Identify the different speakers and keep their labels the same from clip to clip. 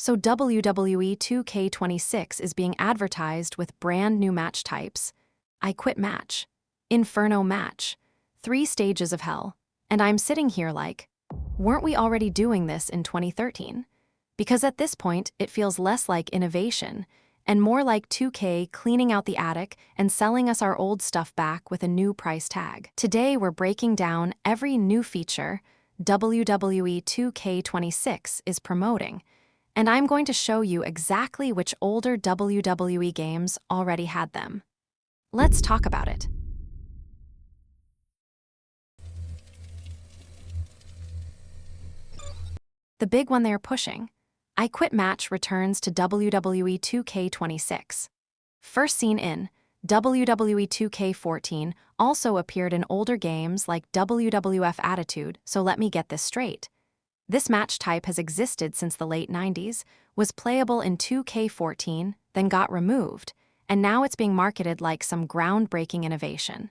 Speaker 1: So WWE 2K26 is being advertised with brand new match types. I Quit Match, Inferno Match, 3 stages of hell. And I'm sitting here like, weren't we already doing this in 2013? Because at this point, it feels less like innovation and more like 2K cleaning out the attic and selling us our old stuff back with a new price tag. Today, we're breaking down every new feature WWE 2K26 is promoting, and I'm going to show you exactly which older WWE games already had them. Let's talk about it. The big one they're pushing, I Quit Match, returns to WWE 2K26. First seen in WWE 2K14, also appeared in older games like WWF Attitude, so let me get this straight. This match type has existed since the late 90s, was playable in 2K14, then got removed, and now it's being marketed like some groundbreaking innovation.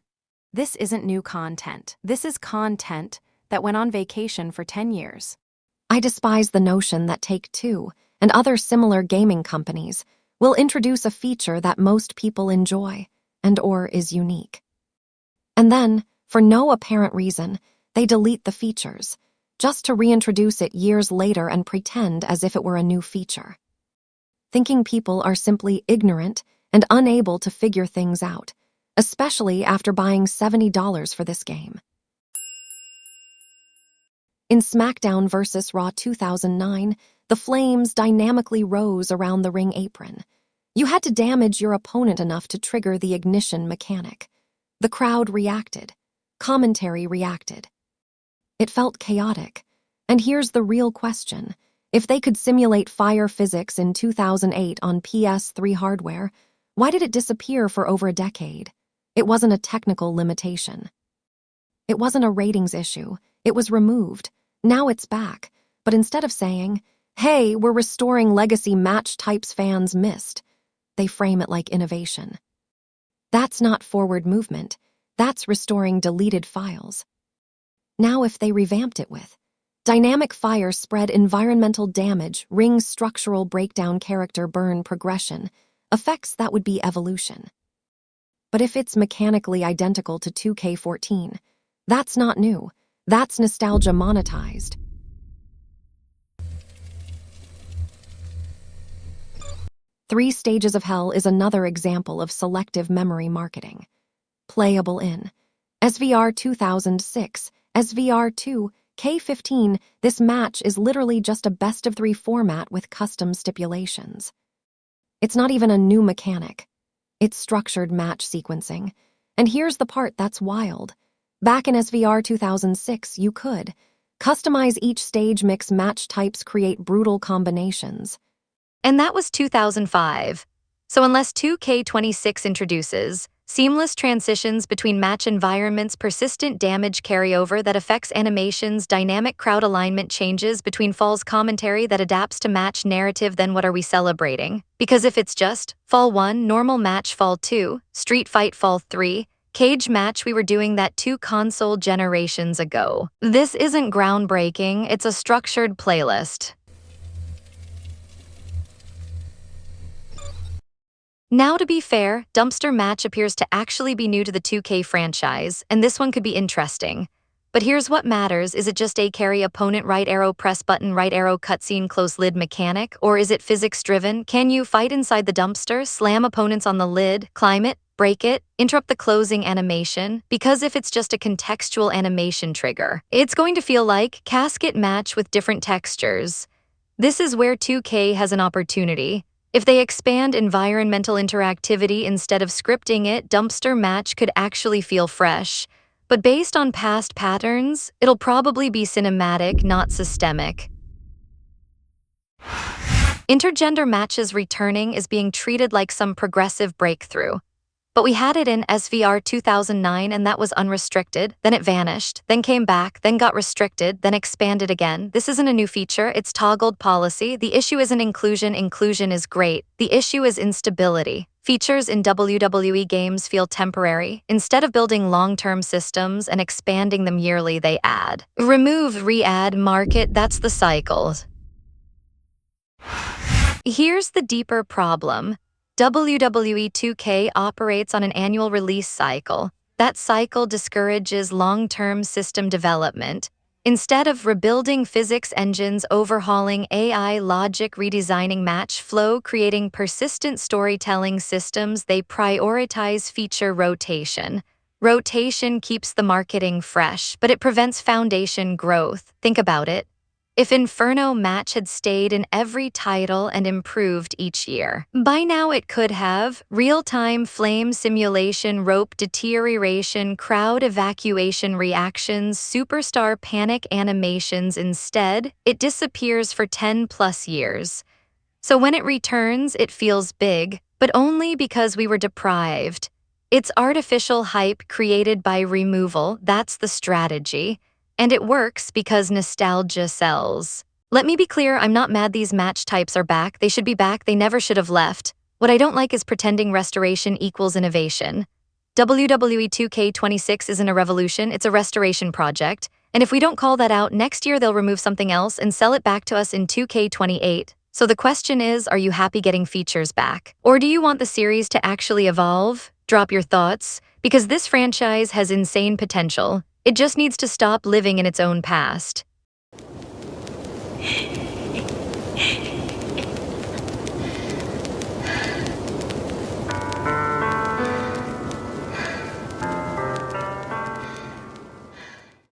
Speaker 1: This isn't new content. This is content that went on vacation for 10 years. I despise the notion that Take-Two and other similar gaming companies will introduce a feature that most people enjoy and/or is unique. And then, for no apparent reason, they delete the features, just to reintroduce it years later and pretend as if it were a new feature. Thinking people are simply ignorant and unable to figure things out, especially after buying $70 for this game. In SmackDown vs. Raw 2009, the flames dynamically rose around the ring apron. You had to damage your opponent enough to trigger the ignition mechanic. The crowd reacted. Commentary reacted. It felt chaotic. And here's the real question. If they could simulate fire physics in 2008 on PS3 hardware, why did it disappear for over a decade? It wasn't a technical limitation. It wasn't a ratings issue. It was removed. Now it's back. But instead of saying, hey, we're restoring legacy match types fans missed, they frame it like innovation. That's not forward movement. That's restoring deleted files. Now if they revamped it with dynamic fire spread, environmental damage, ring structural breakdown, character burn progression, effects, that would be evolution. But if it's mechanically identical to 2K14, that's not new. That's nostalgia monetized. Three Stages of Hell is another example of selective memory marketing. Playable in SVR 2006, SVR 2K15, this match is literally just a best-of-3 format with custom stipulations. It's not even a new mechanic. It's structured match sequencing. And here's the part that's wild. Back in SVR 2006, you could customize each stage, mix match types, create brutal combinations.
Speaker 2: And that was 2005. So unless 2K26 introduces seamless transitions between match environments, persistent damage carryover that affects animations, dynamic crowd alignment changes between falls, commentary that adapts to match narrative, then what are we celebrating? Because if it's just Fall 1, normal match Fall 2, Street Fight Fall 3, cage match, we were doing that 2 console generations ago. This isn't groundbreaking, it's a structured playlist. Now, to be fair, Dumpster Match appears to actually be new to the 2K franchise, and this one could be interesting. But here's what matters: is it just a carry opponent, right arrow, press button, right arrow, cutscene, close lid mechanic, or is it physics-driven? Can you fight inside the dumpster, slam opponents on the lid, climb it, break it, interrupt the closing animation? Because if it's just a contextual animation trigger, it's going to feel like casket match with different textures. This is where 2K has an opportunity. If they expand environmental interactivity instead of scripting it, Dumpster Match could actually feel fresh. But based on past patterns, it'll probably be cinematic, not systemic. Intergender Matches returning is being treated like some progressive breakthrough. But we had it in SVR 2009 and that was unrestricted, then it vanished, then came back, then got restricted, then expanded again. This isn't a new feature, it's toggled policy. The issue isn't inclusion, inclusion is great. The issue is instability. Features in WWE games feel temporary. Instead of building long-term systems and expanding them yearly, they add. Remove, re-add, market, that's the cycle. Here's the deeper problem. WWE 2K operates on an annual release cycle. That cycle discourages long-term system development. Instead of rebuilding physics engines, overhauling AI logic, redesigning match flow, creating persistent storytelling systems, they prioritize feature rotation. Rotation keeps the marketing fresh, but it prevents foundation growth. Think about it. If Inferno Match had stayed in every title and improved each year, by now it could have real-time flame simulation, rope deterioration, crowd evacuation reactions, superstar panic animations. Instead, it disappears for 10+ years. So when it returns, it feels big, but only because we were deprived. It's artificial hype created by removal. That's the strategy. And it works because nostalgia sells. Let me be clear, I'm not mad these match types are back. They should be back. They never should have left. What I don't like is pretending restoration equals innovation. WWE 2K26 isn't a revolution, it's a restoration project. And if we don't call that out, next year they'll remove something else and sell it back to us in 2K28. So the question is, are you happy getting features back? Or do you want the series to actually evolve? Drop your thoughts, because this franchise has insane potential. It just needs to stop living in its own past.